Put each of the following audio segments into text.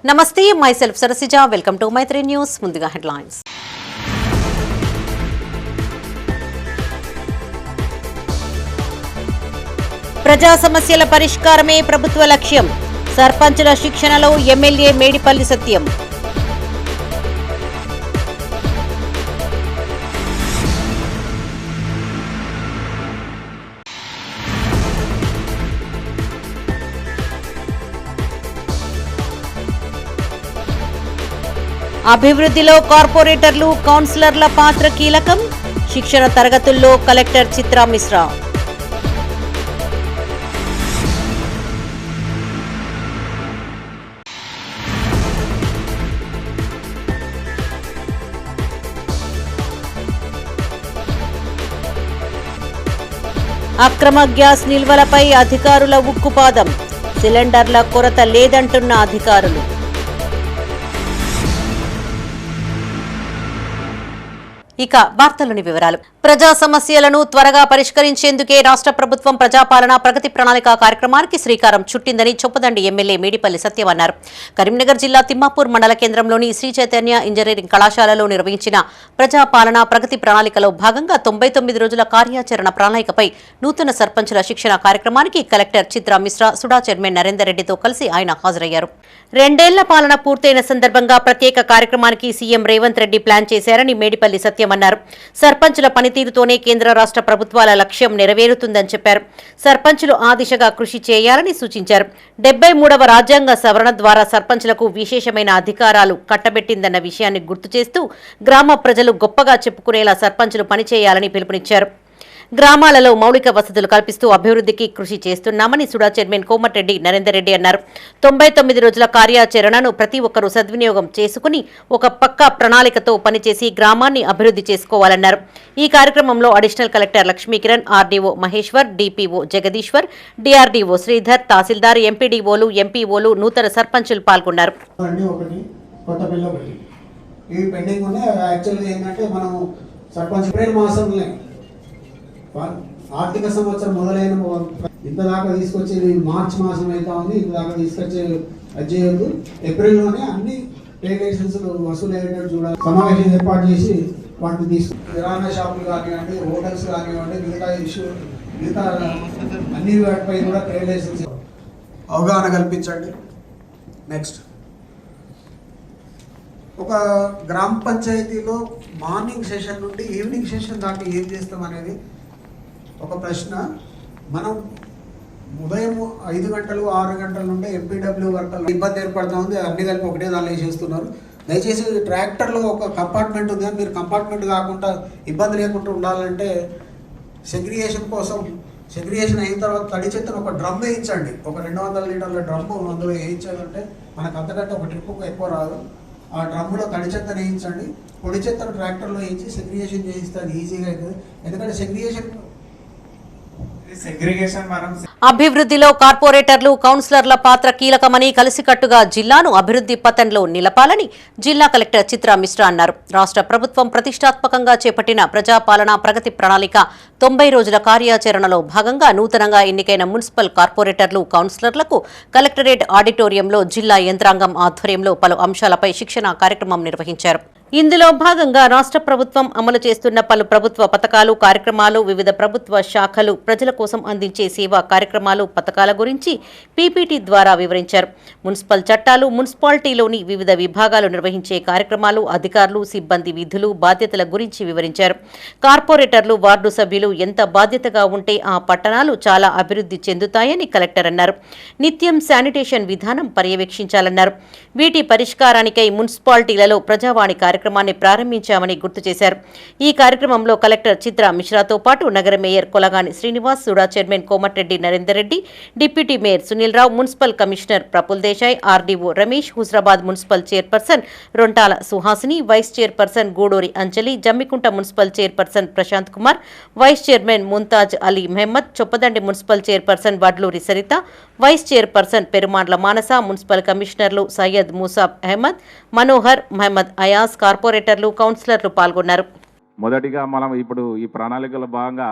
నమస్తే, myself Sarasija. Welcome to Maitri news. ముందుగా headlines. ప్రజా సమస్యల పరిష్కారమే ప్రభుత్వ లక్ష్యం. సర్పంచుల శిక్షణలో ఎమ్మెల్యే మేడిపల్లి సత్యం. అభివృద్ధిలో కార్పొరేటర్లు, కౌన్సిలర్ల పాత్ర కీలకం. శిక్షణ తరగతుల్లో కలెక్టర్ చిత్రా మిశ్రా. అక్రమ గ్యాస్ నిల్వలపై అధికారుల ఉక్కుపాదం. సిలిండర్ల కొరత లేదంటున్న అధికారులు. ఇక వార్తలోని వివరాలు. ప్రజా సమస్యలను త్వరగా పరిష్కరించేందుకే రాష్ట్ర ప్రభుత్వం ప్రజాపాలన ప్రగతి ప్రణాళిక కార్యక్రమానికి శ్రీకారం చుట్టిందని చొప్పదండి ఎమ్మెల్యే మేడిపల్లి సత్యం అన్నారు. కరీంనగర్ జిల్లా తిమ్మాపూర్ మండల కేంద్రంలోని శ్రీ చైతన్య ఇంజనీరింగ్ కళాశాలలో నిర్వహించిన ప్రజాపాలన ప్రగతి ప్రణాళికలో భాగంగా 99 రోజుల కార్యాచరణ ప్రణాళికపై నూతన సర్పంచుల శిక్షణ కార్యక్రమానికి కలెక్టర్ చిత్రా మిశ్రా, సుడా చైర్మన్ నరేందర్ రెడ్డితో కలిసి ఆయన హాజరయ్యారు. 2 ఏళ్ల పాలన పూర్తయిన సందర్భంగా ప్రత్యేక కార్యక్రమానికి సీఎం రేవంత్ రెడ్డి ప్లాన్ చేశారని మేడిపల్లి సత్యం అన్నారు. సర్పంచుల పనితీరుతోనే కేంద్ర రాష్ట్ర ప్రభుత్వాల లక్ష్యం నెరవేరుతుందని చెప్పారు. సర్పంచులు ఆ దిశగా కృషి చేయాలని సూచించారు. 73వ రాజ్యాంగ సవరణ ద్వారా సర్పంచులకు విశేషమైన అధికారాలు కట్టబెట్టిందన్న విషయాన్ని గుర్తు చేస్తూ గ్రామ ప్రజలు గొప్పగా చెప్పుకునేలా సర్పంచులు పనిచేయాలని పిలుపునిచ్చారు. గ్రామాలలో మౌలిక వసతులు కల్పిస్తూ అభివృద్ధికి కృషి చేస్తున్నామని సుడా చైర్మన్ కోమటిరెడ్డి నరేందర్ రెడ్డి అన్నారు. 99 రోజుల కార్యాచరణను ప్రతి ఒక్కరూ సద్వినియోగం చేసుకుని ఒక పక్క ప్రణాళికతో పనిచేసి గ్రామాన్ని అభివృద్ధి చేసుకోవాలన్నారు. ఈ కార్యక్రమంలో additional collector Lakshmikiran, RDO Maheshwar, DPO Jagadishwar, DRDO Sridhar, tahsildar, ఎంపీడీఓలు, ఎంపీఓలు, నూతన సర్పంచులు పాల్గొన్నారు. ఆర్థిక సంవత్సరం మొదలైన ఇంతదాకా తీసుకొచ్చేది మార్చి మాసం అయితే ఉంది. ఇంతదాకా తీసుకొచ్చే చేయొద్దు. ఏప్రిల్లోనే అన్ని టేకేషన్స్ వసూలు అయ్యేటట్టు చూడాలి. సమావేశం ఏర్పాటు చేసి వాటిని తీసుకు కిరాణా షాపులు కానివ్వండి, హోటల్స్ కానివ్వండి, మిగతా అన్ని వాటిపై కూడా ట్రేడ్ లైసెన్స్ అవగాహన కల్పించండి. నెక్స్ట్, ఒక గ్రామ పంచాయతీలో మార్నింగ్ సెషన్ నుండి ఈవినింగ్ సెషన్ దాకా ఏం చేస్తాం అనేది ఒక ప్రశ్న. మనం ఉదయం 5 గంటలు 6 గంటల నుండి ఎంపీడబ్ల్యూ వర్కర్లు ఇబ్బంది ఏర్పడుతూ ఉంది. అన్ని కలిపి ఒకటే దానిలో వేసేస్తున్నారు. దయచేసి ట్రాక్టర్లో ఒక కంపార్ట్మెంట్ ఉంది, మీరు కంపార్ట్మెంట్ కాకుండా ఇబ్బంది లేకుండా ఉండాలంటే సెగ్రిగేషన్ కోసం, సెగ్రిగేషన్ అయిన తర్వాత తడి చెత్తను ఒక డ్రమ్ వేయించండి. ఒక 200 లీటర్ల డ్రమ్ అందులో వేయించాలంటే మనకు అంతకంటే ఒక ట్రిప్కు ఎక్కువ రాదు. ఆ డ్రమ్ములో తడి చెత్తను వేయించండి, పొడి చెత్తను ట్రాక్టర్లో వేయించి సెగ్రిగేషన్ చేయిస్తే అది ఈజీగా అవుతుంది. ఎందుకంటే సెగ్రిగేషన్ అభివృద్ధిలో కార్పొరేటర్లు, కౌన్సిలర్ల పాత్ర కీలకమని, కలిసికట్టుగా జిల్లాను అభివృద్ధి పథంలో నిలపాలని జిల్లా కలెక్టర్ చిత్రా మిశ్రా అన్నారు. రాష్ట్ర ప్రభుత్వం ప్రతిష్టాత్మకంగా చేపట్టిన ప్రజాపాలన ప్రగతి ప్రణాళిక 90 రోజుల కార్యాచరణలో భాగంగా నూతనంగా ఎన్నికైన మున్సిపల్ కార్పొరేటర్లు, కౌన్సిలర్లకు కలెక్టరేట్ ఆడిటోరియంలో జిల్లా యంత్రాంగం ఆధ్వర్యంలో పలు అంశాలపై శిక్షణ కార్యక్రమం నిర్వహించారు. ఇందులో భాగంగా రాష్ట్ర ప్రభుత్వం అమలు చేస్తున్న పలు ప్రభుత్వ పథకాలు, కార్యక్రమాలు, వివిధ ప్రభుత్వ శాఖలు ప్రజల కోసం అందించే సేవా కార్యక్రమాలు, పథకాల గురించి పీపీటీ ద్వారా వివరించారు. మున్సిపల్ చట్టాలు, మున్సిపాలిటీలోని వివిధ విభాగాలు నిర్వహించే కార్యక్రమాలు, అధికారులు, సిబ్బంది విధులు, బాధ్యతల గురించి వివరించారు. కార్పొరేటర్లు, వార్డు సభ్యులు ఎంత బాధ్యతగా ఉంటే ఆ పట్టణాలు చాలా అభివృద్ధి చెందుతాయని కలెక్టర్ అన్నారు. నిత్యం శానిటేషన్ విధానం పర్యవేక్షించాలన్నారు. వీటి పరిష్కారానికై మున్సిపాలిటీలలో ప్రజావాణి కార్యక్రమాన్ని ప్రారంభించామని గుర్తు చేశారు. ఈ కార్యక్రమంలో కలెక్టర్ చిత్రా మిశ్రాతో పాటు నగర mayor Kolagani Srinivas, SUDA chairman Komatireddy Narender Reddy, deputy mayor Sunil Rao, municipal commissioner Praful Desai, RDO Ramesh, Huzurabad municipal chairperson Rontala Suhasini, vice chairperson Guduri Anjali, Jammikunta municipal chairperson Prashant Kumar, vice chairman Mumtaz Ali Mohammed, Choppadandi municipal chairperson Vadluri Saritha, vice chairperson Perumandla Manasa, municipal కమిషనర్లు సయ్యద్ మూసాబ్ అహ్మద్, మనోహర్, మహమ్మద్ అయాజ్, కార్పొరేటర్లు, కౌన్సిలర్లు పాల్గొన్నారు. మొదటిగా మనం ఇప్పుడు ఈ ప్రణాళికలో భాగంగా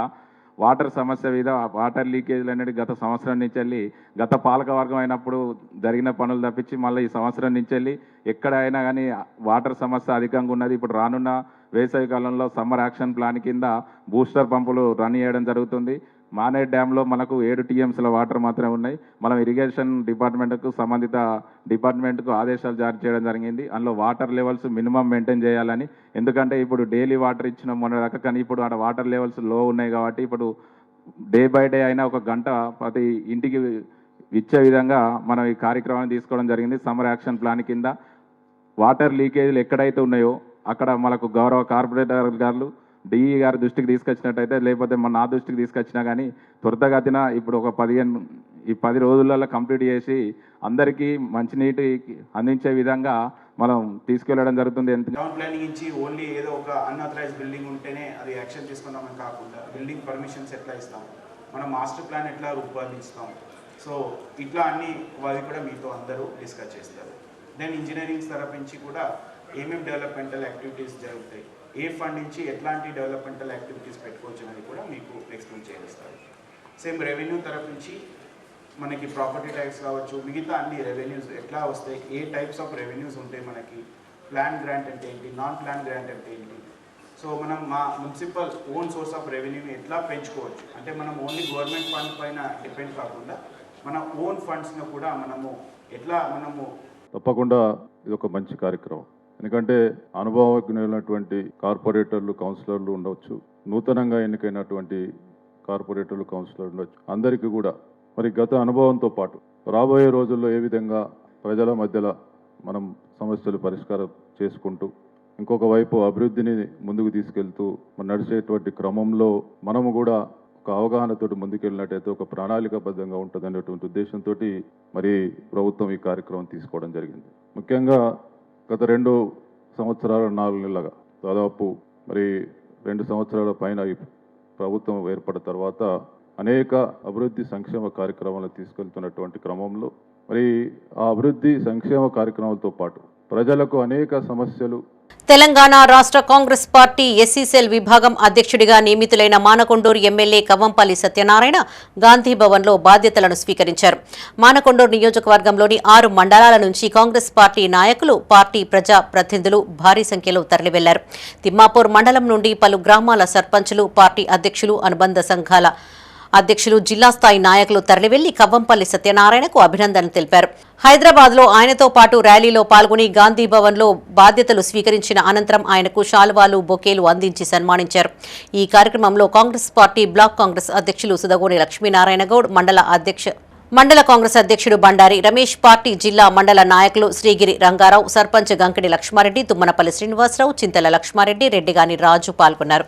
వాటర్ సమస్య మీద వాటర్ లీకేజ్లు అనేది గత సంవత్సరం నుంచి వెళ్ళి గత పాలకవర్గం అయినప్పుడు జరిగిన పనులు తప్పించి మళ్ళీ ఈ సంవత్సరం నుంచి వెళ్ళి ఎక్కడైనా కానీ వాటర్ సమస్య అధికంగా ఉన్నది. ఇప్పుడు రానున్న వేసవి కాలంలో సమ్మర్ యాక్షన్ ప్లాన్ కింద బూస్టర్ పంపులు రన్ చేయడం జరుగుతుంది. మానేర్ డ్యాంలో మనకు 7 TMCల వాటర్ మాత్రమే ఉన్నాయి. మనం ఇరిగేషన్ డిపార్ట్మెంట్కు సంబంధిత డిపార్ట్మెంట్కు ఆదేశాలు జారీ చేయడం జరిగింది. అందులో వాటర్ లెవెల్స్ మినిమం మెయింటైన్ చేయాలని. ఎందుకంటే ఇప్పుడు డైలీ వాటర్ ఇచ్చిన మొన్న దాకా కానీ ఇప్పుడు ఆడ వాటర్ లెవెల్స్ లో ఉన్నాయి కాబట్టి ఇప్పుడు డే బై డే అయినా 1 గంట ప్రతి ఇంటికి ఇచ్చే విధంగా మనం ఈ కార్యక్రమాన్ని తీసుకోవడం జరిగింది. సమ్మర్ యాక్షన్ ప్లాన్ కింద వాటర్ లీకేజీలు ఎక్కడైతే ఉన్నాయో అక్కడ మనకు గౌరవ కార్పొరేటర్ గారు డిఈ గారి దృష్టికి తీసుకొచ్చినట్టయితే, లేకపోతే నా దృష్టికి తీసుకొచ్చినా కానీ త్వరితగతిన ఇప్పుడు ఒక 10 రోజులలో కంప్లీట్ చేసి అందరికీ మంచినీటి అందించే విధంగా మనం తీసుకెళ్లడం జరుగుతుంది. టౌన్ ప్లానింగ్ ఇచ్చి ఓన్లీ ఏదో ఒక అన్ఆథరైజ్ బిల్డింగ్ ఉంటేనే అది యాక్షన్ తీసుకుందామని కాకుండా బిల్డింగ్ పర్మిషన్స్ ఎట్లా ఇస్తాం, మనం మాస్టర్ ప్లాన్ ఎట్లా రూపొందిస్తాం, సో ఇట్లా అన్ని వాళ్ళు కూడా మీతో అందరూ డిస్కస్ చేస్తారు. దెన్ ఇంజనీరింగ్ తరఫు నుంచి కూడా ఏమేమి డెవలప్మెంటల్ యాక్టివిటీస్ జరుగుతాయి, ఏ ఫండ్ నుంచి ఎట్లాంటి డెవలప్మెంటల్ యాక్టివిటీస్ పెట్టుకోవచ్చు అనేది కూడా మీకు ఎక్స్ప్లెయిన్ చేస్తారు. సేమ్ రెవెన్యూ తరఫు నుంచి మనకి ప్రాపర్టీ ట్యాక్స్ కావచ్చు, మిగతా అన్ని రెవెన్యూస్ ఎట్లా వస్తాయి, ఏ టైప్స్ ఆఫ్ రెవెన్యూస్ ఉంటాయి, మనకి ప్లాన్ గ్రాంట్ అంటే ఏంటి, నాన్ ప్లాన్ గ్రాంట్ అంటే ఏంటి, సో మనం మా మున్సిపల్ ఓన్ సోర్స్ ఆఫ్ రెవెన్యూని ఎట్లా పెంచుకోవచ్చు, అంటే మనం ఓన్లీ గవర్నమెంట్ ఫండ్ పైన డిపెండ్ కాకుండా మన ఓన్ ఫండ్స్ను కూడా మనము ఎట్లా తప్పకుండా ఇది ఒక మంచి కార్యక్రమం. ఎందుకంటే అనుభవజ్ఞులైనటువంటి కార్పొరేటర్లు, కౌన్సిలర్లు ఉండవచ్చు, నూతనంగా ఎన్నికైనటువంటి కార్పొరేటర్లు, కౌన్సిలర్లు ఉండవచ్చు. అందరికీ కూడా మరి గత అనుభవంతో పాటు రాబోయే రోజుల్లో ఏ విధంగా ప్రజల మధ్యలో మనం సమస్యలు పరిష్కారం చేసుకుంటూ ఇంకొక వైపు అభివృద్ధిని ముందుకు తీసుకెళ్తూ మనం నడిచేటువంటి క్రమంలో మనము కూడా ఒక అవగాహనతో ముందుకెళ్ళినట్టయితే ఒక ప్రణాళికాబద్ధంగా ఉంటుంది అనేటువంటి ఉద్దేశంతో మరి ప్రభుత్వం ఈ కార్యక్రమం తీసుకోవడం జరిగింది. ముఖ్యంగా గత 2 సంవత్సరాల 4 నెలలుగా దాదాపు మరి 2 సంవత్సరాల పైన ఈ ప్రభుత్వం ఏర్పడిన తర్వాత అనేక అభివృద్ధి సంక్షేమ కార్యక్రమాలను తీసుకెళ్తున్నటువంటి క్రమంలో మరి ఆ అభివృద్ధి సంక్షేమ కార్యక్రమాలతో పాటు ప్రజలకు అనేక సమస్యలు. తెలంగాణ రాష్ట్ర కాంగ్రెస్ పార్టీ ఎస్సీ సెల్ విభాగం అధ్యక్షుడిగా నియమితులైన మానకొండూరు ఎమ్మెల్యే కవ్వంపల్లి సత్యనారాయణ గాంధీ భవన్లో బాధ్యతలను స్వీకరించారు. మానకొండూరు నియోజకవర్గంలోని 6 మండలాల నుంచి కాంగ్రెస్ పార్టీ నాయకులు, పార్టీ ప్రజా ప్రతినిధులు భారీ సంఖ్యలో తరలివెళ్లారు. తిమ్మాపూర్ మండలం నుండి పలు గ్రామాల సర్పంచులు, పార్టీ అధ్యక్షులు, అనుబంధ సంఘాల అధ్యక్షులు, జిల్లా స్థాయి నాయకులు తరలివెళ్లి కవ్వంపల్లి సత్యనారాయణకు అభినందనలు తెలిపారు. హైదరాబాద్లో ఆయనతో పాటు ర్యాలీలో పాల్గొని గాంధీ భవన్లో బాధ్యతలు స్వీకరించిన అనంతరం ఆయనకు శాల్వాలు, బొకేలు అందించి సన్మానించారు. ఈ కార్యక్రమంలో కాంగ్రెస్ పార్టీ బ్లాక్ కాంగ్రెస్ అధ్యక్షులు సుదగోని లక్ష్మీనారాయణ గౌడ్, మండల కాంగ్రెస్ అధ్యక్షుడు బండారి రమేష్, పార్టీ జిల్లా మండల నాయకులు శ్రీగిరి రంగారావు, సర్పంచ్ గంకిడి లక్ష్మారెడ్డి, తుమ్మనపల్లి శ్రీనివాసరావు, చింతల లక్ష్మారెడ్డి, రెడ్డిగాని రాజు పాల్గొన్నారు.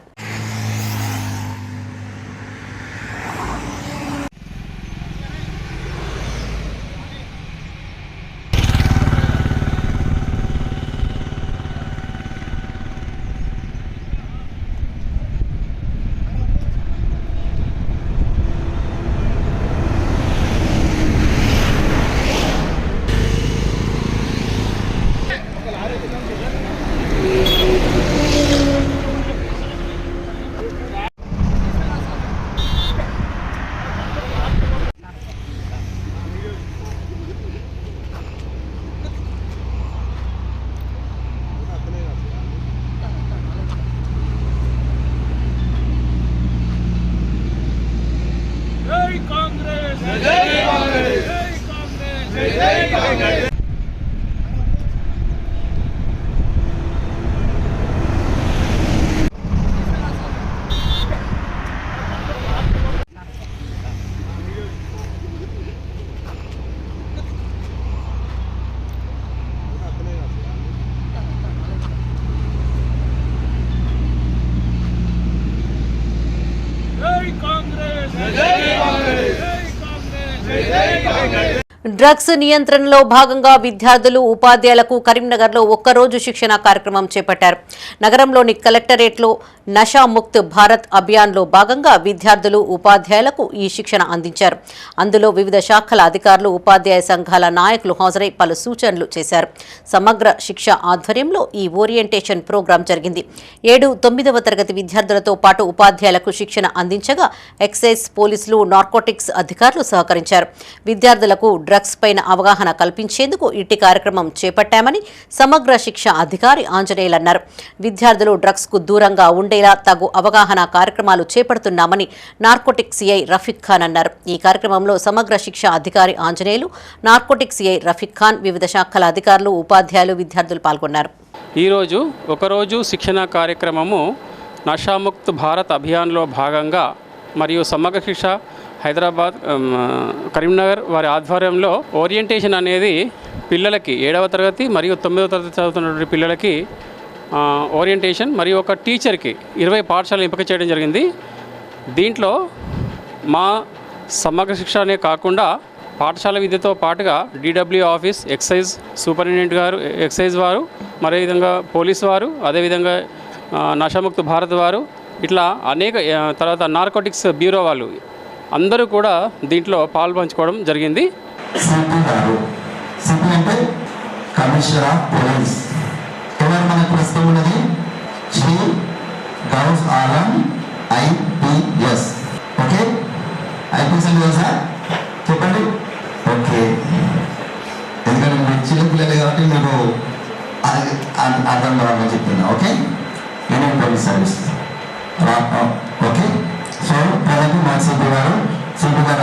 డ్రగ్స్ నియంత్రణలో భాగంగా విద్యార్థులు, ఉపాధ్యాయులకు కరీంనగర్లో ఒక్కరోజు శిక్షణ కార్యక్రమం చేపట్టారు. నగరంలోని కలెక్టరేట్లో నషాముక్త్ భారత్ అభియాన్లో భాగంగా విద్యార్థులు ఉపాధ్యాయులకు ఈ శిక్షణ అందించారు. అందులో వివిధ శాఖల అధికారులు, ఉపాధ్యాయ సంఘాల నాయకులు హాజరై పలు సూచనలు చేశారు. సమగ్ర శిక్ష ఆధ్వర్యంలో ఈ ఓరియంటేషన్ ప్రోగ్రాం జరిగింది. 7, 9వ తరగతి విద్యార్థులతో పాటు ఉపాధ్యాయులకు శిక్షణ అందించగా ఎక్సైజ్, పోలీసులు, నార్కోటిక్స్ అధికారులు సహకరించారు. విద్యార్థులకు డ్రగ్స్ పైన అవగాహన కల్పించేందుకు ఇట్టి కార్యక్రమం చేపట్టామని సమగ్ర శిక్ష అధికారి ఆంజనేయులు అన్నారు. విద్యార్థులు డ్రగ్స్ కు దూరంగా ఉండేలా తగు అవగాహన కార్యక్రమాలు చేపడుతున్నామని నార్కోటిక్ సిఐ రఫీక్ ఖాన్ అన్నారు. ఈ కార్యక్రమంలో సమగ్ర శిక్ష అధికారి ఆంజనేయులు, నార్కోటిక్ సిఐ రఫీక్ ఖాన్, వివిధ శాఖల అధికారులు, ఉపాధ్యాయులు, విద్యార్థులు పాల్గొన్నారు. ఈరోజు ఒకరోజు శిక్షణ కార్యక్రమము నషాముక్త్ భారత్ అభియాన్లో భాగంగా మరియు సమగ్ర శిక్ష హైదరాబాద్, కరీంనగర్ వారి ఆధ్వర్యంలో ఓరియంటేషన్ అనేది పిల్లలకి 7వ తరగతి మరియు 9వ తరగతి చదువుతున్నటువంటి పిల్లలకి ఓరియంటేషన్ మరియు ఒక టీచర్కి 20 పాఠశాలలు ఎంపిక చేయడం జరిగింది. దీంట్లో మా సమగ్ర శిక్ష అనే కాకుండా పాఠశాల విద్యతో పాటుగా DW ఆఫీస్, ఎక్సైజ్ సూపరింటెండెంట్ గారు, ఎక్సైజ్ వారు, మరే విధంగా పోలీసు వారు, అదేవిధంగా నషాముక్త్ భారత్ వారు, ఇట్లా అనేక తర్వాత నార్కోటిక్స్ బ్యూరో వాళ్ళు అందరూ కూడా దీంట్లో పాల్పంచుకోవడం జరిగింది. కమిషనర్ ఆఫ్ పోలీస్ ఎవరు మనకు ప్రస్తుతం ఉన్నది? Shri Ghouse Alam IPS. Okay, IPS అంటే తెలుసా? చెప్పండి. ఓకే, ఎందుకంటే మీరు చిన్న పిల్లలు కాబట్టి మీరు అర్థం కావాలని చెప్తున్నా. Okay, Indian police service. Okay, so present మన సిపి గారు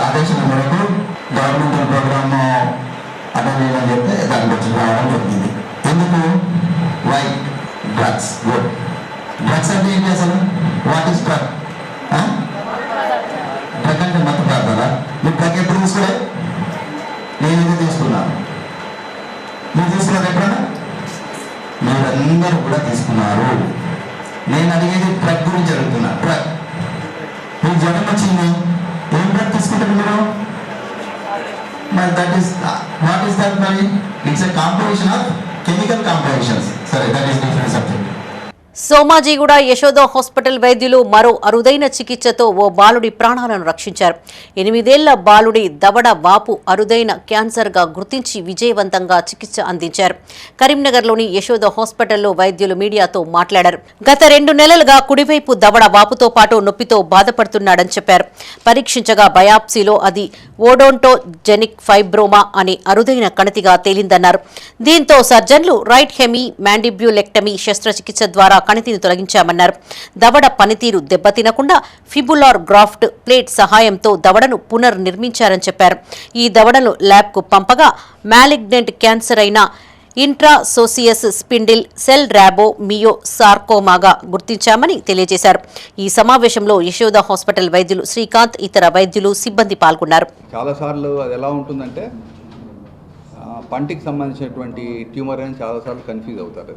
ఆదేశాల మేరకు గవర్నమెంట్ ప్రోగ్రామ్ అటెండ్ చేయాలని చెప్తే దాని గురించి రావడం జరిగింది. ఎందుకు? Why drugs. గుడ్. డ్రగ్స్ అంటే ఏంటి అసలు? What is drug? డ్రగ్ అంటే మత్తు పదార్థాలా? మీరు డ్రగ్ ఎప్పుడు తీసుకోలే? నేనైతే తీసుకున్నాను. మీరు తీసుకున్నారు ఎప్పుడన్నా? మీరందరూ కూడా తీసుకున్నారు. నేను అడిగేది డ్రగ్ గురించి అడుగుతున్నా. డ్రగ్ మీకు జ్వరం వచ్చింది, ఏం డ్రగ్ తీసుకుంటారు మీరు? మరి that is what is that? మరి it's a composition of chemical compositions. సరే, that is different subject. Somajiguda Yashoda hospital వైద్యులు మరో అరుదైన చికిత్సతో ఓ బాలుడి ప్రాణాలను రక్షించారు. 8 ఏళ్ల బాలుడి దవడ వాపు అరుదైన క్యాన్సర్గా గుర్తించి విజయవంతంగా చికిత్స అందించారు. కరీంనగర్లోని యశోద హాస్పిటల్లో వైద్యులు మీడియాతో మాట్లాడారు. గత 2 నెలలుగా కుడివైపు దవడ వాపుతో పాటు నొప్పితో బాధపడుతున్నాడని చెప్పారు. పరీక్షించగా బయాప్సీలో అది ఓడోంటోజెనిక్ ఫైబ్రోమా అనే అరుదైన కణితిగా తేలిందన్నారు. దీంతో సర్జన్లు రైట్ హెమీ మ్యాండిబ్యులెక్టమీ శస్త్రచికిత్స ద్వారా కణితిని తొలగించామన్నారు. దవడ పనితీరు దెబ్బతినకుండా ఫిబులార్ గ్రాఫ్ట్ ప్లేట్ సహాయంతో దవడను పునర్నిర్మించారని చెప్పారు. ఈ దవడను ల్యాబ్కు పంపగా మ్యాలిగ్నెంట్ క్యాన్సర్ అయిన ఇంట్రాసోసియస్ స్పిండిల్ సెల్ ర్యాబో మియో సార్కోమాగా గుర్తించామని తెలియజేశారు. ఈ సమావేశంలో యశోద హాస్పిటల్ వైద్యులు శ్రీకాంత్, ఇతర వైద్యులు, సిబ్బంది పాల్గొన్నారు. చాలాసార్లు అది ఎలా ఉంటుందంటే పంటికి సంబంధించినటువంటి ట్యూమర్ అని చాలాసార్లు కన్ఫ్యూజ్ అవుతారు.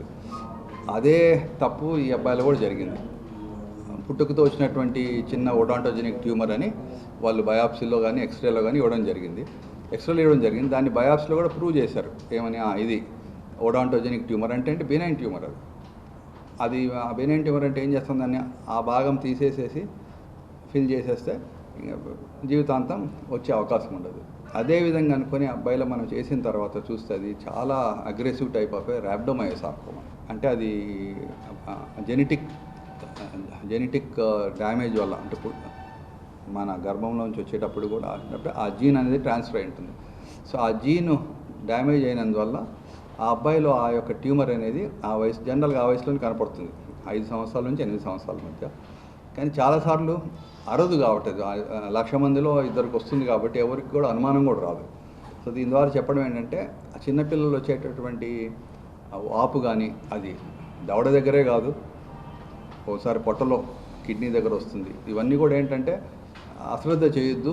అదే తప్పు ఈ అబ్బాయిలో కూడా జరిగింది. పుట్టుకతో వచ్చినటువంటి చిన్న ఓడాంటోజెనిక్ ట్యూమర్ అని వాళ్ళు బయాప్సీలో కానీ ఎక్స్రేలో కానీ ఇవ్వడం జరిగింది. ఎక్స్రేలో ఇవ్వడం జరిగింది. దాన్ని బయాప్సీలో కూడా ప్రూవ్ చేశారు. ఏమని? ఇది ఓడాంటోజెనిక్ ట్యూమర్ అంటే బెనైన్ ట్యూమర్. అది ఆ బెనైన్ ట్యూమర్ అంటే ఏం చేస్తుంది? దాన్ని ఆ భాగం తీసేసేసి ఫిల్ చేసేస్తే జీవితాంతం వచ్చే అవకాశం ఉండదు. అదేవిధంగా అనుకొని అబ్బాయిలో మనం చేసిన తర్వాత చూస్తే అది చాలా అగ్రెసివ్ టైప్ ఆఫ్ ర్యాబ్డోమయోసార్కోమా. అంటే అది జెనెటిక్ డ్యామేజ్ వల్ల, అంటే మన గర్భంలోంచి వచ్చేటప్పుడు కూడా ఆ జీన్ అనేది ట్రాన్స్ఫర్ అయి ఉంటుంది. సో ఆ జీన్ డ్యామేజ్ అయినందువల్ల ఆ అబ్బాయిలో ఆ యొక్క ట్యూమర్ అనేది ఆ వయసు, జనరల్గా ఆ వయసులోనే కనపడుతుంది, 5 సంవత్సరాల నుంచి 8 సంవత్సరాల మధ్య. కానీ చాలాసార్లు అరుదు కావట్లేదు. 1,00,000 మందిలో 2కి వస్తుంది కాబట్టి ఎవరికి కూడా అనుమానం కూడా రాదు. సో దీని ద్వారా చెప్పడం ఏంటంటే ఆ చిన్నపిల్లలు వచ్చేటటువంటి వాపు కానీ అది దవడ దగ్గరే కాదు, ఒకసారి పొట్టలో కిడ్నీ దగ్గర వస్తుంది. ఇవన్నీ కూడా ఏంటంటే అశ్రద్ధ చేయొద్దు.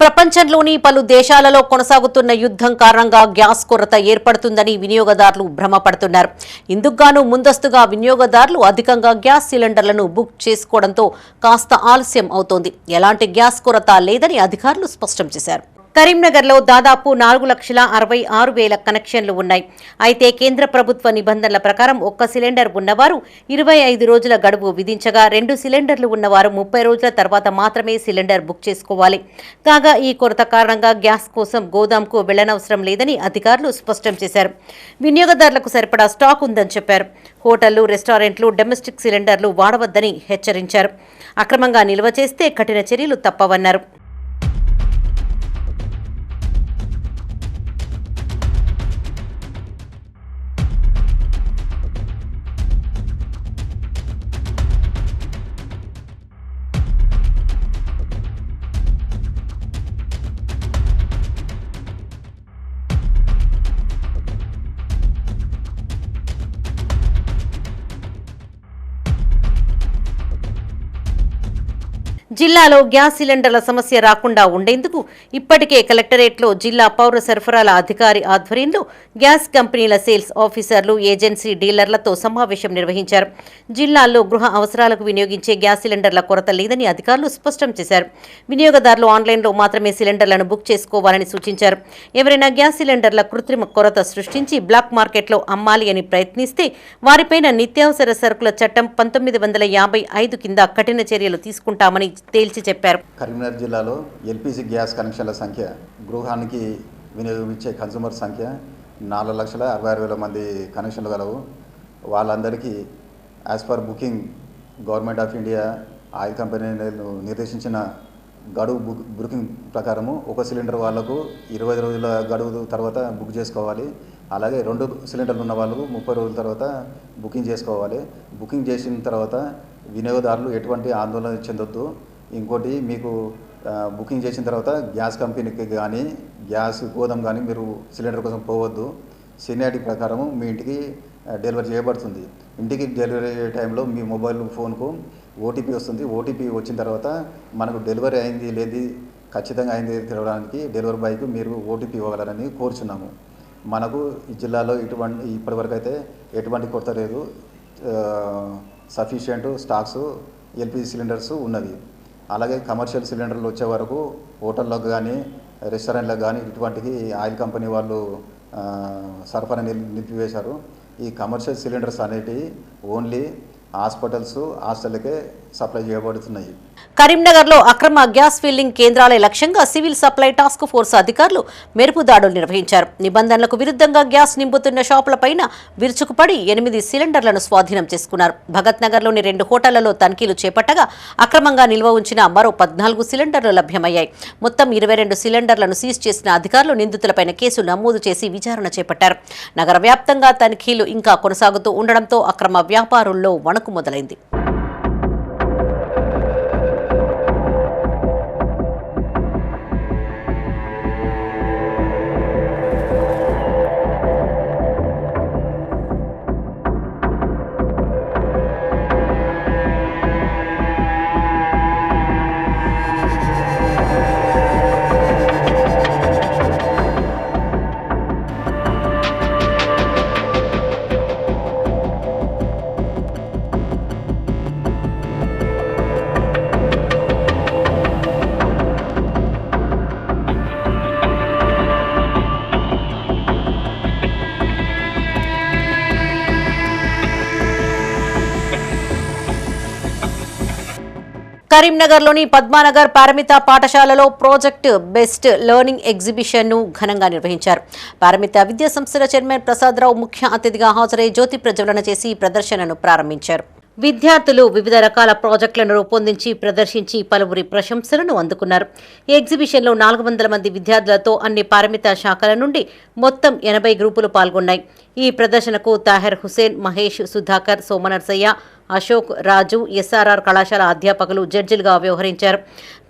ప్రపంచంలోని పలు దేశాలలో కొనసాగుతున్న యుద్ధం కారణంగా గ్యాస్ కొరత ఏర్పడుతుందని వినియోగదారులు భ్రమపడుతున్నారు. ఇందుకుగాను ముందస్తుగా వినియోగదారులు అధికంగా గ్యాస్ సిలిండర్లను బుక్ చేసుకోవడంతో కాస్త ఆలస్యం అవుతోంది. ఎలాంటి గ్యాస్ కొరత లేదని అధికారులు స్పష్టం చేశారు. కరీంనగర్లో దాదాపు 4,66,000 కనెక్షన్లు ఉన్నాయి. అయితే కేంద్ర ప్రభుత్వ నిబంధనల ప్రకారం ఒక్క సిలిండర్ ఉన్నవారు 25 రోజుల గడువు విధించగా 2 సిలిండర్లు ఉన్నవారు 30 రోజుల తర్వాత మాత్రమే సిలిండర్ బుక్ చేసుకోవాలి. కాగా ఈ కొరత కారణంగా గ్యాస్ కోసం గోదాంకు వెళ్లనవసరం లేదని అధికారులు స్పష్టం చేశారు. వినియోగదారులకు సరిపడా స్టాక్ ఉందని చెప్పారు. హోటళ్లు, రెస్టారెంట్లు డొమెస్టిక్ సిలిండర్లు వాడవద్దని హెచ్చరించారు. అక్రమంగా నిల్వ చేస్తే కఠిన చర్యలు తప్పవన్నారు. జిల్లాలో గ్యాస్ సిలిండర్ల సమస్య రాకుండా ఉండేందుకు ఇప్పటికే కలెక్టరేట్లో జిల్లా పౌర సరఫరాల అధికారి ఆధ్వర్యంలో గ్యాస్ కంపెనీల సేల్స్ ఆఫీసర్లు, ఏజెన్సీ డీలర్లతో సమావేశం నిర్వహించారు. జిల్లాల్లో గృహ అవసరాలకు వినియోగించే గ్యాస్ సిలిండర్ల కొరత లేదని అధికారులు స్పష్టం చేశారు. వినియోగదారులు ఆన్లైన్లో మాత్రమే సిలిండర్లను బుక్ చేసుకోవాలని సూచించారు. ఎవరైనా గ్యాస్ సిలిండర్ల కృత్రిమ కొరత సృష్టించి బ్లాక్ మార్కెట్లో అమ్మాలి అని ప్రయత్నిస్తే వారిపైన నిత్యావసర సరుకుల చట్టం 1955 కింద కఠిన చర్యలు తీసుకుంటామని తేల్చి చెప్పారు. కరీంనగర్ జిల్లాలో ఎల్పిజి గ్యాస్ కనెక్షన్ల సంఖ్య, గృహానికి వినియోగించే కన్సూమర్ సంఖ్య 4,66,000 మంది కనెక్షన్లు గలవు. వాళ్ళందరికీ as per booking government of India oil company నిర్దేశించిన గడువు బుకింగ్ ప్రకారము ఒక సిలిండర్ వాళ్లకు 25 రోజుల గడువు తర్వాత బుక్ చేసుకోవాలి. అలాగే 2 సిలిండర్లు ఉన్న వాళ్ళకు 30 రోజుల తర్వాత బుకింగ్ చేసుకోవాలి. బుకింగ్ చేసిన తర్వాత వినియోగదారులు ఎటువంటి ఆందోళన చెందొద్దు. ఇంకోటి, మీకు బుకింగ్ చేసిన తర్వాత గ్యాస్ కంపెనీకి కానీ గ్యాస్ గోదాం కానీ మీరు సిలిండర్ కోసం పోవద్దు. సీనియారిటీ ప్రకారము మీ ఇంటికి డెలివరీ చేయబడుతుంది. ఇంటికి డెలివరీ టైంలో మీ మొబైల్ ఫోన్కు ఓటీపీ వస్తుంది. ఓటీపీ వచ్చిన తర్వాత మనకు డెలివరీ అయింది లేదు ఖచ్చితంగా అయింది తెలవడానికి డెలివరీ బాయ్కు మీరు ఓటీపీ ఇవ్వగలరని కోరుచున్నాము. మనకు ఈ జిల్లాలో ఇప్పటివరకు అయితే ఎటువంటి కొరత లేదు. సఫిషియంట్ స్టాక్స్ ఎల్పిజి సిలిండర్స్ ఉన్నవి. అలాగే కమర్షియల్ సిలిండర్లు వచ్చే వరకు హోటళ్ళకు కానీ రెస్టారెంట్లకు కానీ ఇటువంటికి ఆయిల్ కంపెనీ వాళ్ళు సరఫరా నిలిపివేశారు. ఈ కమర్షియల్ సిలిండర్స్ అనేటివి ఓన్లీ హాస్పిటల్స్, హాస్టల్కే సప్లై చేయబడుతున్నాయి. కరీంనగర్లో అక్రమ గ్యాస్ ఫిల్లింగ్ కేంద్రాల లక్ష్యంగా సివిల్ సప్లై టాస్క్ ఫోర్స్ అధికారులు మెరుపు దాడులు నిర్వహించారు. నిబంధనలకు విరుద్ధంగా గ్యాస్ నింపుతున్న షాపులపైన విరుచుకుపడి 8 సిలిండర్లను స్వాధీనం చేసుకున్నారు. భగత్ నగర్లోని 2 హోటళ్లలో తనిఖీలు చేపట్టగా అక్రమంగా నిల్వ ఉంచిన మరో 14 సిలిండర్లు లభ్యమయ్యాయి. మొత్తం 22 సిలిండర్లను సీజ్ చేసిన అధికారులు నిందితులపైన కేసు నమోదు చేసి విచారణ చేపట్టారు. నగర వ్యాప్తంగా తనిఖీలు ఇంకా కొనసాగుతూ ఉండడంతో అక్రమ వ్యాపారుల్లో వణుకు మొదలైంది. కరీంనగర్లోని పద్మానగర్ పారమిత పాఠశాలలో ప్రాజెక్ట్ బెస్ట్ లెర్నింగ్ ఎగ్జిబిషన్ను ఘనంగా నిర్వహించారు. పారమిత విద్యా సంస్థల చైర్మన్ ప్రసాదరావు ముఖ్య అతిథిగా హాజరై జ్యోతి ప్రజ్వలన చేసి ప్రదర్శనను ప్రారంభించారు. విద్యార్థులు వివిధ రకాల ప్రాజెక్టులను రూపొందించి ప్రదర్శించి పలువురి ప్రశంసలను అందుకున్నారు. ఈ ఎగ్జిబిషన్లో 400 మంది విద్యార్థులతో అన్ని పారమిత శాఖల నుండి మొత్తం 80 గ్రూపులు పాల్గొన్నాయి. ఈ ప్రదర్శనకు తాహెర్ హుసేన్, మహేష్, సుధాకర్, సోమనర్సయ్య, అశోక్, రాజు, ఎస్ఆర్ఆర్ కళాశాల అధ్యాపకులు జడ్జిలుగా వ్యవహరించారు.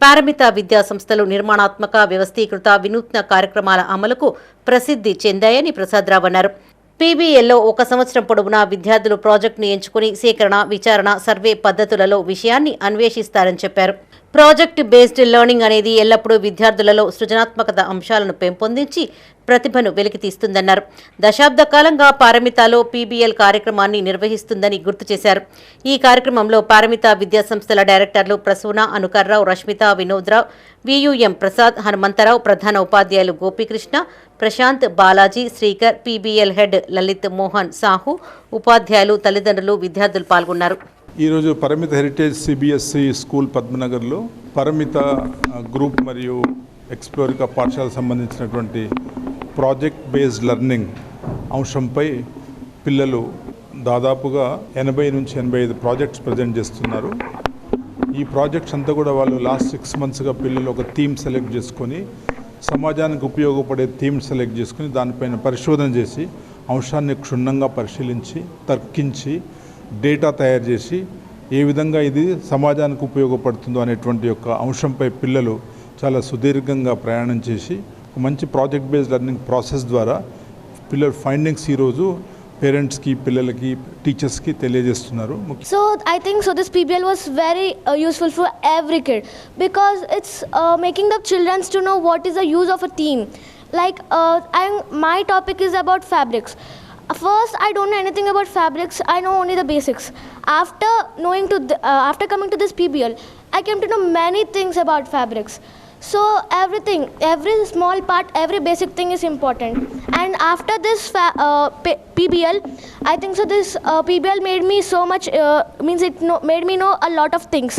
పారమిత విద్యా సంస్థలు నిర్మాణాత్మక, వ్యవస్థీకృత, వినూత్న కార్యక్రమాల అమలుకు ప్రసిద్ధి చెందాయని ప్రసాదరావు అన్నారు. పీబీఎల్లో 1 సంవత్సరం పొడవునా విద్యార్థులు ప్రాజెక్టును ఎంచుకుని సేకరణ, విచారణ, సర్వే పద్ధతులలో విషయాన్ని అన్వేషిస్తారని చెప్పారు. ప్రాజెక్ట్ బేస్డ్ లెర్నింగ్ అనేది ఎల్లప్పుడూ విద్యార్థులలో సృజనాత్మకత అంశాలను పెంపొందించి ప్రతిభను వెలికితీస్తుందన్నారు. దశాబ్ద కాలంగా పారమితాలో పీబీఎల్ కార్యక్రమాన్ని నిర్వహిస్తుందని గుర్తు చేశారు. ఈ కార్యక్రమంలో పారమిత విద్యాసంస్థల డైరెక్టర్లు ప్రసూన, అనుకర్రావు, రష్మిత, వినోద్రావు, వియుఎం ప్రసాద్, హనుమంతరావు, ప్రధాన ఉపాధ్యాయులు గోపీకృష్ణ, ప్రశాంత్, బాలాజీ, శ్రీకర్, పీబీఎల్ హెడ్ లలిత్ మోహన్ సాహు, ఉపాధ్యాయులు, తల్లిదండ్రులు, విద్యార్థులు పాల్గొన్నారు. ఈరోజు పరిమిత హెరిటేజ్ సిబిఎస్ఈ స్కూల్ పద్మనగర్లో పరిమిత గ్రూప్ మరియు ఎక్స్ప్లోరికా పాఠశాలకు సంబంధించినటువంటి ప్రాజెక్ట్ బేస్డ్ లెర్నింగ్ అంశంపై పిల్లలు దాదాపుగా 80 నుంచి 85 ప్రాజెక్ట్స్ ప్రజెంట్ చేస్తున్నారు. ఈ ప్రాజెక్ట్స్ అంతా కూడా వాళ్ళు లాస్ట్ 6 మంత్స్గా పిల్లలు ఒక థీమ్ సెలెక్ట్ చేసుకొని సమాజానికి ఉపయోగపడే థీమ్ సెలెక్ట్ చేసుకొని దానిపైన పరిశోధన చేసి అంశాన్ని క్షుణ్ణంగా పరిశీలించి తర్కించి డేటా తయారు చేసి ఏ విధంగా ఇది సమాజానికి ఉపయోగపడుతుందో అనేటువంటి యొక్క అంశంపై పిల్లలు చాలా సుదీర్ఘంగా ప్రయాణం చేసి ఒక మంచి ప్రాజెక్ట్ బేస్డ్ లెర్నింగ్ ప్రాసెస్ ద్వారా పిల్లల ఫైండింగ్స్ ఈరోజు పేరెంట్స్కి, పిల్లలకి, టీచర్స్కి తెలియజేస్తున్నారు. So I think so this PBL was very useful for every kid because it's making the children to know what is the use of a theme. Like my topic is about fabrics. First, I don't know anything about fabrics. I know only the basics. After after coming to this PBL, I came to know many things about fabrics. So everything, every small part, every basic thing is important. And after this PBL, I think so this PBL made me so much, made me know a lot of things.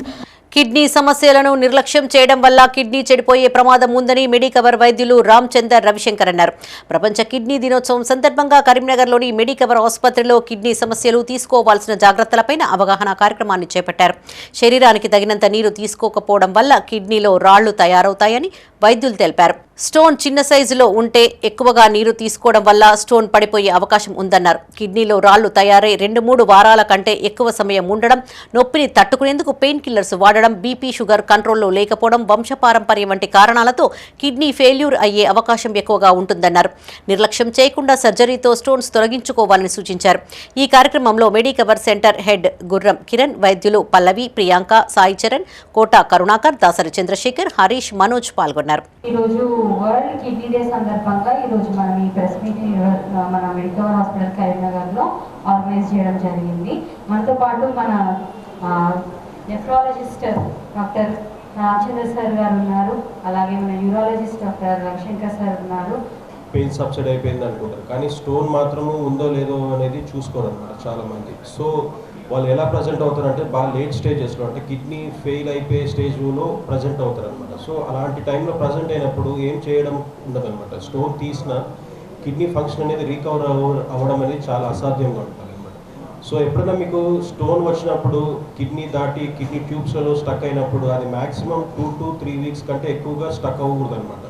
Kidney సమస్యలను నిర్లక్ష్యం చేయడం వల్ల kidney చెడిపోయే ప్రమాదం ఉందని Medicover వైద్యులు రామచందర్ రవిశంకర్ అన్నారు. ప్రపంచ కిడ్నీ దినోత్సవం సందర్భంగా కరీంనగర్లోని మెడికవర్ ఆసుపత్రిలో కిడ్నీ సమస్యలు తీసుకోవాల్సిన జాగ్రత్తలపైన అవగాహన కార్యక్రమాన్ని చేపట్టారు. శరీరానికి తగినంత నీరు తీసుకోకపోవడం వల్ల కిడ్నీలో రాళ్లు తయారవుతాయని వైద్యులు తెలిపారు. స్టోన్ చిన్న సైజులో ఉంటే ఎక్కువగా నీరు తీసుకోవడం వల్ల స్టోన్ పడిపోయే అవకాశం ఉందన్నారు. కిడ్నీలో రాళ్లు తయారై 2-3 వారాల కంటే ఎక్కువ సమయం ఉండడం, నొప్పిని తట్టుకునేందుకు పెయిన్ కిల్లర్స్ వాడడం, బీపీ, షుగర్ కంట్రోల్లో లేకపోవడం, వంశపారంపర్యం వంటి కారణాలతో కిడ్నీ ఫెయిల్యూర్ అయ్యే అవకాశం ఎక్కువగా ఉంటుందన్నారు. నిర్లక్ష్యం చేయకుండా సర్జరీతో స్టోన్స్ తొలగించుకోవాలని సూచించారు. ఈ కార్యక్రమంలో మెడికవర్ సెంటర్ హెడ్ గుర్రం కిరణ్, వైద్యులు పల్లవి, ప్రియాంక, సాయి చరణ్, కోట కరుణాకర్, దాసరి చంద్రశేఖర్, హరీష్, మనోజ్ పాల్గొన్నారు. ఈరోజు వరల్డ్ కిడ్నీ డే సందర్భంగా ఈరోజు మనం ఈ ప్రెస్ మీటింగ్ మన మెడికవర్ హాస్పిటల్ కరీంనగర్లో ఆర్గనైజ్ చేయడం జరిగింది. మనతో పాటు మన నెఫ్రాలజిస్ట్ డాక్టర్ రామచంద్ర సార్ గారు ఉన్నారు. అలాగే మన యూరాలజిస్ట్ డాక్టర్ రవిశంకర్ సార్ ఉన్నారు. పెయిన్ సబ్సిడీ అయిపోయింది అనుకుంటారు, కానీ స్టోన్ మాత్రము ఉందో లేదో అనేది చూసుకోరు అన్నమాట చాలామంది. సో వాళ్ళు ఎలా ప్రజెంట్ అవుతారంటే బాగా లేట్ స్టేజెస్లో, అంటే కిడ్నీ ఫెయిల్ అయిపోయే స్టేజ్లో ప్రజెంట్ అవుతారనమాట. సో అలాంటి టైంలో ప్రజెంట్ అయినప్పుడు ఏం చేయడం ఉండదన్నమాట. స్టోన్ తీసిన కిడ్నీ ఫంక్షన్ అనేది రీకవర్ అవ్వడం అనేది చాలా అసాధ్యంగా ఉంటుంది అనమాట. సో ఎప్పుడైనా మీకు స్టోన్ వచ్చినప్పుడు కిడ్నీ దాటి కిడ్నీ ట్యూబ్స్లలో స్టక్ అయినప్పుడు అది మ్యాక్సిమం 2 to 3 weeks కంటే ఎక్కువగా స్టక్ అవ్వకూడదు అనమాట.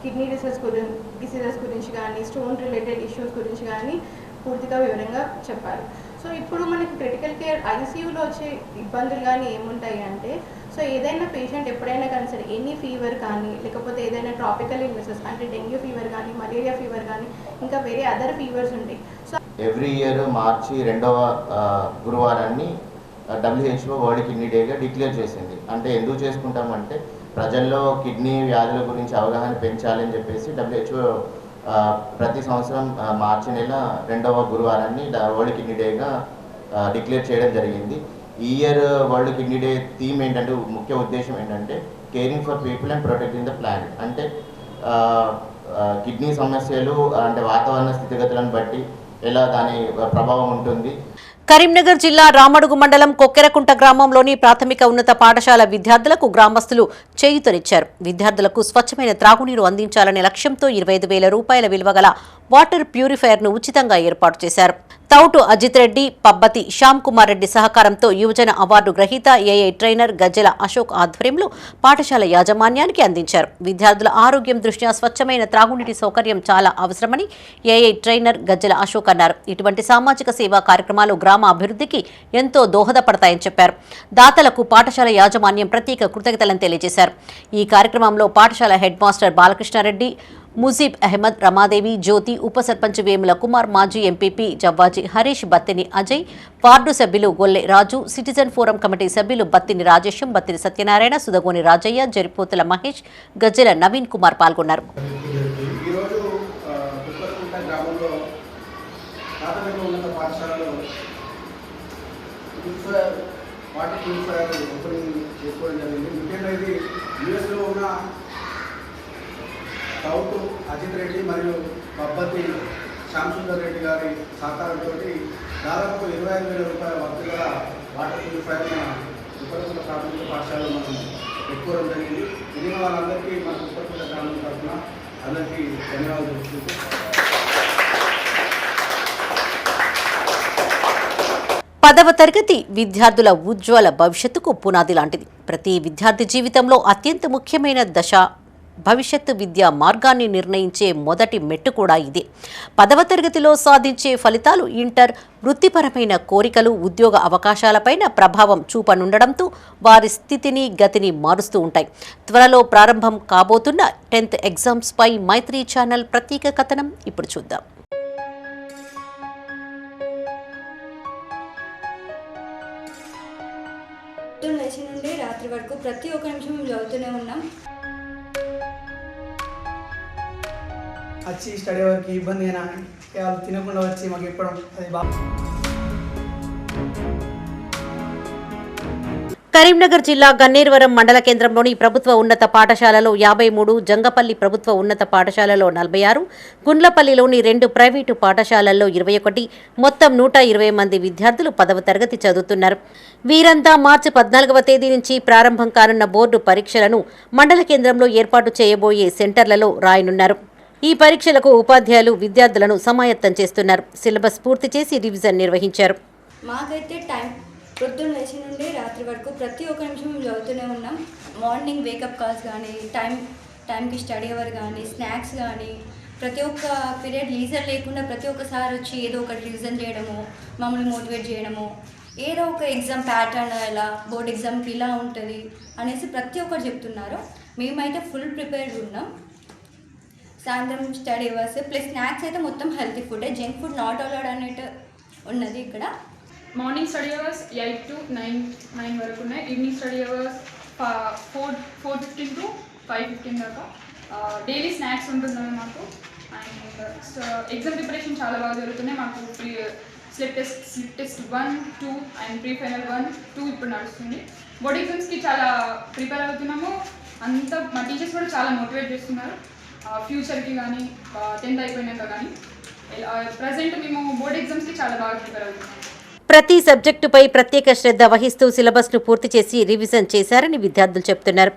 కిడ్నీ డిసీజెస్ గురించి కానీ, స్టోన్ రిలేటెడ్ ఇష్యూస్ గురించి కానీ పూర్తిగా వివరంగా చెప్పాలి. సో ఇప్పుడు మనకి క్రిటికల్ కేర్ ఐసీయూలో వచ్చే ఇబ్బందులు కానీ ఏముంటాయి అంటే, సో ఏదైనా పేషెంట్ ఎప్పుడైనా కానీ సరే ఎనీ ఫీవర్ కానీ, లేకపోతే ఏదైనా ట్రాపికల్ ఇల్నెసెస్ అంటే డెంగ్యూ ఫీవర్ కానీ, మలేరియా ఫీవర్ కానీ, ఇంకా వేరే అదర్ ఫీవర్స్ ఉంటాయి. సో ఎవ్రీ ఇయర్ మార్చి 2వ గురువారాన్ని WHO వరల్డ్ కిడ్నీ డేగా డిక్లేర్ చేసింది. అంటే ఎందుకు చేసుకుంటామంటే ప్రజల్లో కిడ్నీ వ్యాధుల గురించి అవగాహన పెంచాలని చెప్పేసి WHO ప్రతి సంవత్సరం మార్చి నెల 2వ గురువారాన్ని వరల్డ్ కిడ్నీ డేగా డిక్లేర్ చేయడం జరిగింది. ఈ year world kidney day theme ఏంటంటే, ముఖ్య ఉద్దేశం ఏంటంటే caring for people and protecting the planet. అంటే కిడ్నీ సమస్యలు అంటే వాతావరణ స్థితిగతులను బట్టి ఎలా దాని ప్రభావం ఉంటుంది. కరీంనగర్ జిల్లా రామడుగు మండలం కొక్కెరకుంట గ్రామంలోని ప్రాథమిక ఉన్నత పాఠశాల విద్యార్థులకు గ్రామస్తులు చేయూతనిచ్చారు. విద్యార్థులకు స్వచ్ఛమైన త్రాగునీరు అందించాలనే లక్ష్యంతో 25,000 రూపాయల విలువ గల వాటర్ ప్యూరిఫైయర్ను ఉచితంగా ఏర్పాటు చేశారు. తౌటు అజిత్ రెడ్డి, పబ్బతి శ్యామ్ కుమార్ రెడ్డి సహకారంతో యువజన అవార్డు గ్రహీత ఏఐ ట్రైనర్ గజ్జల అశోక్ ఆధ్వర్యంలో పాఠశాల యాజమాన్యానికి అందించారు. విద్యార్థుల ఆరోగ్యం దృష్ట్యా స్వచ్ఛమైన త్రాగునీటి సౌకర్యం చాలా అవసరమని ఏఐ ట్రైనర్ గజ్జల అశోక్ అన్నారు. ఇటువంటి సామాజిక సేవా కార్యక్రమాలు గ్రామ అభివృద్ధికి ఎంతో దోహదపడతాయని చెప్పారు. దాతలకు పాఠశాల యాజమాన్యం ప్రత్యేక కృతజ్ఞతలను తెలియజేశారు. ఈ కార్యక్రమంలో పాఠశాల హెడ్ మాస్టర్ బాలకృష్ణారెడ్డి, ముజీబ్ అహ్మద్, రమాదేవి, జ్యోతి, ఉప సర్పంచ్ వేముల కుమార్, మాజీ ఎంపీపీ జవ్వాజీ హరీష్, బత్తిని అజయ్, వార్డు సభ్యులు గొల్లె రాజు, సిటిజన్ ఫోరం కమిటీ సభ్యులు బత్తిని రాజేశం, బత్తిని సత్యనారాయణ, సుదగోని రాజయ్య, జరిపోతుల మహేష్, గజ్జెల నవీన్ కుమార్ పాల్గొన్నారు. ఓపెనింగ్ చేసుకోవడం జరిగింది. ముఖ్యంగా ఇది యూఎస్లో ఉన్న సౌత్ అజిత్ రెడ్డి మరియు బబ్బతి శ్యామసుందర్ రెడ్డి గారి సహకారంతో దాదాపు 25,000 రూపాయల వర్తుల వాటర్ ప్యూరిఫైర్ ఉప్పరకుంట ప్రాథమిక పాఠశాలలో మనం పెట్టుకోవడం జరిగింది. మిగిలిన వాళ్ళందరికీ మన ఉప్పరకుంట గ్రామం తరఫున అందరికీ ధన్యవాదాలు తెలుపుతూ 10వ తరగతి విద్యార్థుల ఉజ్వల భవిష్యత్తుకు పునాది లాంటిది. ప్రతి విద్యార్థి జీవితంలో అత్యంత ముఖ్యమైన దశ. భవిష్యత్తు విద్యా మార్గాన్ని నిర్ణయించే మొదటి మెట్టు కూడా ఇదే. 10వ తరగతిలో సాధించే ఫలితాలు ఇంటర్, వృత్తిపరమైన కోరికలు, ఉద్యోగ అవకాశాలపైన ప్రభావం చూపనుండడంతో వారి స్థితిని, గతిని మారుస్తూ ఉంటాయి. త్వరలో ప్రారంభం కాబోతున్న 10th ఎగ్జామ్స్ పై మైత్రి ఛానల్ ప్రత్యేక కథనం ఇప్పుడు చూద్దాం. లేచి నుండి రాత్రి వరకు ప్రతి ఒక్క నిమిషం మేము చదువుతూనే ఉన్నాం. వచ్చి స్టడీ వరకు ఇబ్బంది అయినా వాళ్ళు తినకుండా వచ్చి మాకు ఇప్పడం అది బాగా. కరీంనగర్ జిల్లా గన్నేరువరం మండల కేంద్రంలోని ప్రభుత్వ ఉన్నత పాఠశాలలో 53, జంగపల్లి ప్రభుత్వ ఉన్నత పాఠశాలలో 46, గుండ్లపల్లిలోని 2 ప్రైవేటు పాఠశాలల్లో 21, మొత్తం 120 మంది విద్యార్థులు 10వ తరగతి చదువుతున్నారు. వీరంతా మార్చి 14వ తేదీ నుంచి ప్రారంభం కానున్న బోర్డు పరీక్షలను మండల కేంద్రంలో ఏర్పాటు చేయబోయే సెంటర్లలో రాయనున్నారు. ఈ పరీక్షలకు ఉపాధ్యాయులు విద్యార్థులను సమాయత్తం చేస్తున్నారు. సిలబస్ పూర్తి చేసి రివిజన్ నిర్వహించారు. మాకైతే పొద్దున్న లేచి నుండి రాత్రి వరకు ప్రతి ఒక్క నిమిషం మేము చదువుతూనే ఉన్నాం. మార్నింగ్ వేకప్ కాల్స్ కానీ, టైంకి స్టడీ అవర్ కానీ, స్నాక్స్ కానీ, ప్రతి ఒక్క పీరియడ్ లీజర్ లేకుండా ప్రతి ఒక్కసారి వచ్చి ఏదో ఒకటి రివిజన్ చేయడము, మమ్మల్ని మోటివేట్ చేయడము, ఏదో ఒక ఎగ్జామ్ ప్యాటర్న్ ఇలా బోర్డ్ ఎగ్జామ్కి ఇలా ఉంటుంది అనేసి ప్రతి ఒక్కరు చెప్తున్నారు. మేమైతే ఫుల్ ప్రిపేర్డ్ ఉన్నాం. సాయంత్రం స్టడీ అవర్స్ ప్లస్ స్నాక్స్ అయితే మొత్తం healthy food, junk food not allowed అనేటు ఉన్నది ఇక్కడ. మార్నింగ్ స్టడీ అవర్స్ 8 to 9 వరకు ఉన్నాయి. ఈవినింగ్ స్టడీ అవర్స్ 4:15 to 5:15 దాకా. డైలీ స్నాక్స్ ఉంటున్నాయి మాకు. అండ్ ఎగ్జామ్ ప్రిపరేషన్ చాలా బాగా జరుగుతున్నాయి మాకు. Slip test 1, 2 and pre final 1, 2 ఇప్పుడు నడుస్తుంది. బోర్డ్ ఎగ్జామ్స్కి చాలా ప్రిపేర్ అవుతున్నాము. అంతా మా టీచర్స్ కూడా చాలా మోటివేట్ చేస్తున్నారు ఫ్యూచర్కి కానీ 10th అయిపోయినాక కానీ. ప్రజెంట్ మేము బోర్డ్ ఎగ్జామ్స్కి చాలా బాగా ప్రిపేర్ అవుతున్నాము. ప్రతి సబ్జెక్టుపై ప్రత్యేక శ్రద్ధ వహిస్తూ సిలబస్ను పూర్తి చేసి రివిజన్ చేశారని విద్యార్థులు చెబుతున్నారు.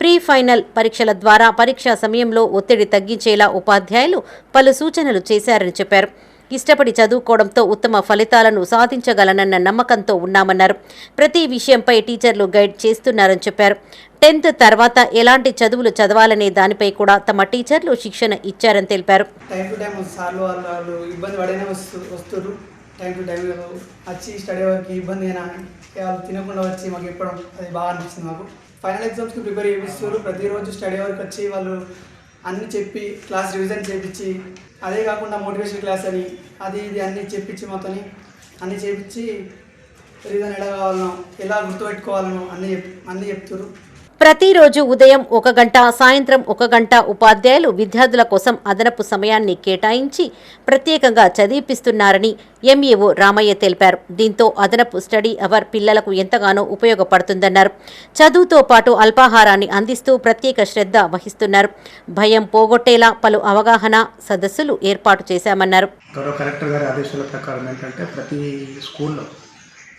ప్రీ ఫైనల్ పరీక్షల ద్వారా పరీక్షా సమయంలో ఒత్తిడి తగ్గించేలా ఉపాధ్యాయులు పలు సూచనలు చేశారని చెప్పారు. ఇష్టపడి చదువుకోవడంతో ఉత్తమ ఫలితాలను సాధించగలనన్న నమ్మకంతో ఉన్నామన్నారు. ప్రతి విషయంపై టీచర్లు గైడ్ చేస్తున్నారని చెప్పారు. 10th తర్వాత ఎలాంటి చదువులు చదవాలనే దానిపై కూడా తమ టీచర్లు శిక్షణ ఇచ్చారని తెలిపారు. టైం టు టైం సార్లు వాళ్ళు ఇబ్బంది పడేనే వస్తారు. టైం టు టైం వచ్చి స్టడీ వరకు ఇబ్బంది అయినా వాళ్ళు తినకుండా వచ్చి మాకు ఇప్పడం అది బాగా అనిపిస్తుంది మాకు. ఫైనల్ ఎగ్జామ్స్కి ప్రిపేర్ చేపిస్తారు. ప్రతిరోజు స్టడీ వరకు వచ్చి వాళ్ళు అన్నీ చెప్పి క్లాస్ రివిజన్ చేయించి, అదే కాకుండా మోటివేషన్ క్లాస్ అని అది ఇది అన్నీ చెప్పించి మాతోని అన్నీ చేయించి రివిజన్ ఎలా కావాలనో ఎలా గుర్తుపెట్టుకోవాలనో అన్నీ చెప్తారు. ప్రతిరోజు ఉదయం 1 గంట, సాయంత్రం 1 గంట ఉపాధ్యాయులు విద్యార్థుల కోసం అదనపు సమయాన్ని కేటాయించి ప్రత్యేకంగా చదివిపిస్తున్నారని ఎంఈఓ రామయ్య తెలిపారు. దీంతో అదనపు స్టడీ అవర్ పిల్లలకు ఎంతగానో ఉపయోగపడుతుందన్నారు. చదువుతో పాటు అల్పాహారాన్ని అందిస్తూ ప్రత్యేక శ్రద్ధ వహిస్తున్నారు. భయం పోగొట్టేలా పలు అవగాహన సదస్సులు ఏర్పాటు చేశామన్నారు. గౌరవ కలెక్టర్ గారి ఆదేశాల ప్రకారం ఏంటంటే ప్రతి స్కూల్లో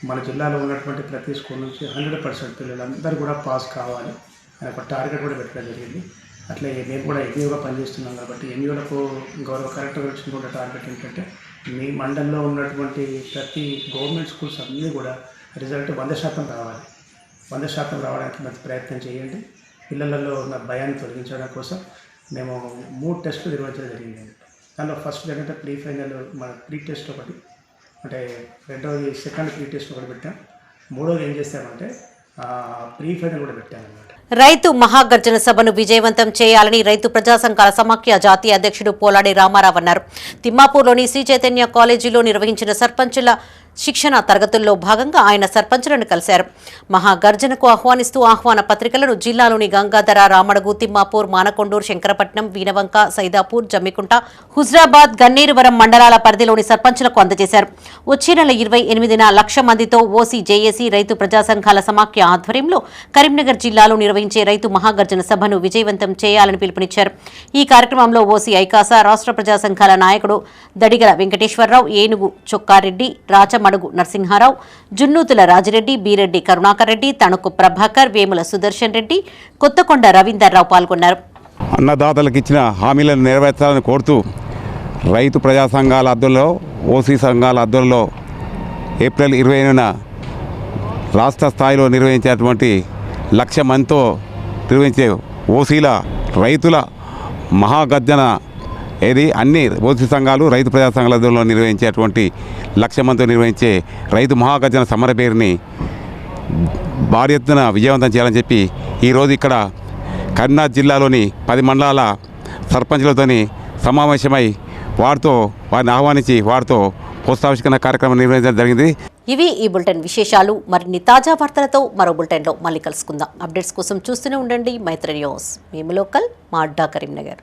మన జిల్లాలో ఉన్నటువంటి ప్రతి స్కూల్ నుంచి 100% పిల్లలందరూ కూడా పాస్ కావాలి అనే ఒక టార్గెట్ కూడా పెట్టడం జరిగింది. అట్లే మేము కూడా ఎంఈఓగా పనిచేస్తున్నాం కాబట్టి ఎంఈఓలకు గౌరవ కలెక్టర్ గారు ఇచ్చినటువంటి టార్గెట్ ఏంటంటే మీ మండలంలో ఉన్నటువంటి ప్రతి గవర్నమెంట్ స్కూల్స్ అన్నీ కూడా రిజల్ట్ 100% రావాలి. 100% రావడానికి మంచి ప్రయత్నం చేయండి. పిల్లలలో ఉన్న భయాన్ని తొలగించడం కోసం మేము 3 టెస్టులు నిర్వహించడం జరిగింది. దానిలో ఫస్ట్ ఏంటంటే ప్రీ ఫైనల్ మన ప్రీ టెస్ట్ ఒకటి, అంటే రెండవది సెకండ్ ప్రీ టెస్ట్ ఒకటి పెట్టాం. మూడవది ఏం చేస్తామంటే ప్రీ ఫైనల్ కూడా పెట్టామన్నమాట. రైతు మహాగర్జన సభను విజయవంతం చేయాలని రైతు ప్రజా సంఘాల సమాఖ్య జాతీయ అధ్యక్షుడు పోలాడి రామారావు అన్నారు. తిమ్మాపూర్లోని శ్రీ చైతన్య కాలేజీలో నిర్వహించిన సర్పంచుల శిక్షణ తరగతుల్లో భాగంగా ఆయన సర్పంచులను కలిశారు. మహాగర్జనకు ఆహ్వానిస్తూ ఆహ్వాన పత్రికలను జిల్లాలోని గంగాధర, రామడుగు, తిమ్మాపూర్, మానకొండూరు, శంకరపట్నం, వీనవంక, సైదాపూర్, జమ్మికుంట, హుజరాబాద్, గన్నేరువరం మండలాల పరిధిలోని సర్పంచులకు అందజేశారు. వచ్చే నెల 28న 1,00,000 మందితో ఓసీ జేఏసీ రైతు ప్రజా సంఘాల సమాఖ్య ఆధ్వర్యంలో కరీంనగర్ జిల్లాలో నిర్వహించే రైతు మహాగర్జన సభను విజయవంతం చేయాలని పిలుపునిచ్చారు. ఈ కార్యక్రమంలో ఓసీ ఐకాస రాష్ట్ర ప్రజా సంఘాల నాయకుడు దడిగల వెంకటేశ్వరరావు, ఏనుగు చొక్కారెడ్డి, రాచమడుగు నరసింహారావు, జున్నూతుల రాజిరెడ్డి, బీరెడ్డి కరుణాకర్ రెడ్డి, తణుకు ప్రభాకర్, వేముల సుదర్శన్ రెడ్డి, కొత్తకొండ రవీందర్రావు పాల్గొన్నారు. అన్నదాతలకు ఇచ్చిన హామీలను నెరవేర్చాలని కోరుతూ రైతు ప్రజా సంఘాల ఆధ్వర్యంలో ఓసీ సంఘాల ఆధ్వర్యంలో ఏప్రిల్ 28న రాష్ట్ర స్థాయిలో నిర్వహించేటువంటి 1,00,000 మందితో నిర్వహించే ఓసీల రైతుల మహాగర్జన ఏది అన్ని ఓసీ సంఘాలు రైతు ప్రజా సంఘాల ఆధ్వర్యంలో నిర్వహించేటువంటి 1,00,000 మందితో నిర్వహించే రైతు మహాగర్జన సమర పేరుని భారీ ఎత్తున విజయవంతం చేయాలని చెప్పి ఈరోజు ఇక్కడ కరీంనగర్ జిల్లాలోని 10 మండలాల సర్పంచులతోని సమావేశమై వారిని ఆహ్వానించి వారితో పోస్టావిష్కరణ కార్యక్రమం నిర్వహించడం జరిగింది. ఇవి ఈ బులెటిన్ విశేషాలు. మరిన్ని తాజా వార్తలతో మరో బులెటిన్లో మళ్ళీ కలుసుకుందాం. అప్డేట్స్ కోసం చూస్తూనే ఉండండి మైత్రి న్యూస్. మేము లోకల్, మా అడ్డా కరీంనగర్.